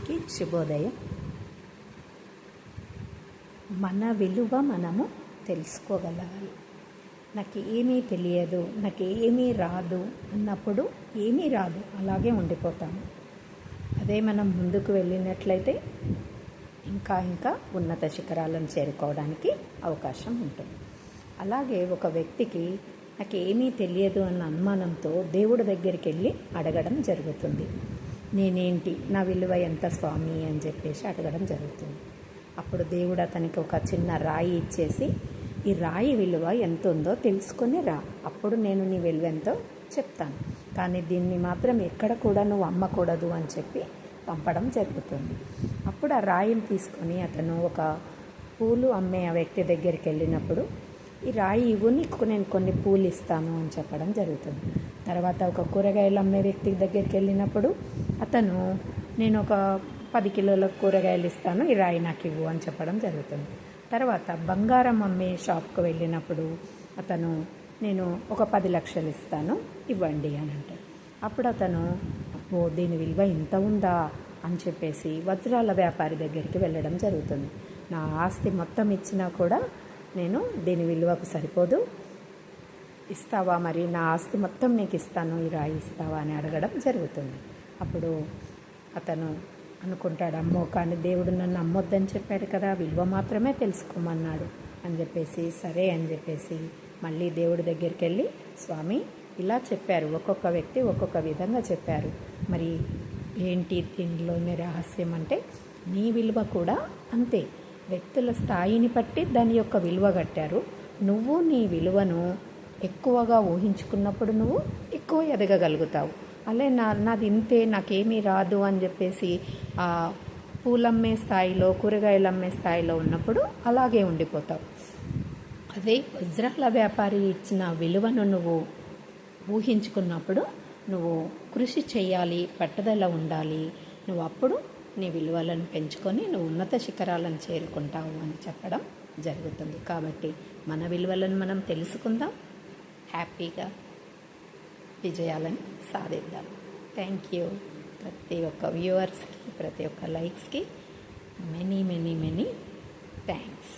అందరికీ శుభోదయం. మన విలువ మనము తెలుసుకోగలగాలి. నాకు ఏమీ తెలియదు, నాకు ఏమీ రాదు అన్నప్పుడు ఏమీ రాదు, అలాగే ఉండిపోతాము. అదే మనం ముందుకు వెళ్ళినట్లయితే ఇంకా ఉన్నత శిఖరాలను చేరుకోవడానికి అవకాశం ఉంటుంది. అలాగే ఒక వ్యక్తికి నాకు ఏమీ తెలియదు అన్న అనుమానంతో దేవుడి దగ్గరికి వెళ్ళి అడగడం జరుగుతుంది. నేనేంటి, నా విలువ ఎంత స్వామి అని చెప్పేసి అడగడం జరుగుతుంది. అప్పుడు దేవుడు అతనికి ఒక చిన్న రాయి ఇచ్చేసి, ఈ రాయి విలువ ఎంత ఉందో తెలుసుకొని రా, అప్పుడు నేను నీ విలువ ఎంతో చెప్తాను, కానీ దీన్ని మాత్రం ఎక్కడ కూడా నువ్వు అమ్మకూడదు అని చెప్పి పంపడం జరుగుతుంది. అప్పుడు ఆ రాయిని తీసుకొని అతను ఒక పూలు అమ్మే ఆ వ్యక్తి దగ్గరికి వెళ్ళినప్పుడు, ఈ రాయి ఇవ్వు, నీకు నేను కొన్ని పూలు ఇస్తాను అని చెప్పడం జరుగుతుంది. తర్వాత ఒక కూరగాయలు అమ్మే వ్యక్తి దగ్గరికి వెళ్ళినప్పుడు అతను, నేను ఒక 10 కిలోల కూరగాయలు ఇస్తాను, ఈ రాయి నాకు ఇవ్వు అని చెప్పడం జరుగుతుంది. తర్వాత బంగారం అమ్మే షాప్కి వెళ్ళినప్పుడు అతను, నేను ఒక 10 లక్షలు ఇస్తాను, ఇవ్వండి అని అంటాడు. అప్పుడు అతను, అబ్బో దీని విలువ ఇంత ఉందా అని చెప్పేసి వజ్రాల వ్యాపారి దగ్గరికి వెళ్ళడం జరుగుతుంది. నా ఆస్తి మొత్తం ఇచ్చినా కూడా నేను దీని విలువకు సరిపోదు, ఇస్తావా, మరి నా ఆస్తి మొత్తం నీకు ఇస్తాను, ఈ రాయి ఇస్తావా అని అడగడం జరుగుతుంది. అప్పుడు అతను అనుకుంటాడు, అమ్మో, కానీ దేవుడు నన్ను అమ్మొద్దని చెప్పాడు కదా, విలువ మాత్రమే తెలుసుకోమన్నాడు అని చెప్పేసి, సరే అని చెప్పేసి మళ్ళీ దేవుడి దగ్గరికి వెళ్ళి, స్వామి ఇలా చెప్పారు, ఒక్కొక్క వ్యక్తి ఒక్కొక్క విధంగా చెప్పారు, మరి ఏంటి దీనిలోని రహస్యం అంటే, నీ విలువ కూడా అంతే, వ్యక్తుల స్థాయిని బట్టి దాని యొక్క విలువ కట్టారు. నువ్వు నీ విలువను ఎక్కువగా ఊహించుకున్నప్పుడు నువ్వు ఎక్కువ ఎదగగలుగుతావు. అలే నాది ఇంతే, నాకేమీ రాదు అని చెప్పేసి ఆ పూలమ్మే స్థాయిలో, కూరగాయలు అమ్మే స్థాయిలో ఉన్నప్పుడు అలాగే ఉండిపోతావు. అదే వజ్రాల వ్యాపారి ఇచ్చిన విలువను నువ్వు ఊహించుకున్నప్పుడు నువ్వు కృషి చేయాలి, పట్టుదల ఉండాలి, నువ్వు అప్పుడు నీ విలువలను పెంచుకొని నువ్వు ఉన్నత శిఖరాలను చేరుకుంటావు అని చెప్పడం జరుగుతుంది. కాబట్టి మన విలువలను మనం తెలుసుకుందాం, హ్యాపీగా విజయాలను సాధిద్దాం. Thank you. ప్రతి ఒక్క వ్యూవర్స్కి, ప్రతి ఒక్క లైక్స్కి మెనీ థ్యాంక్స్.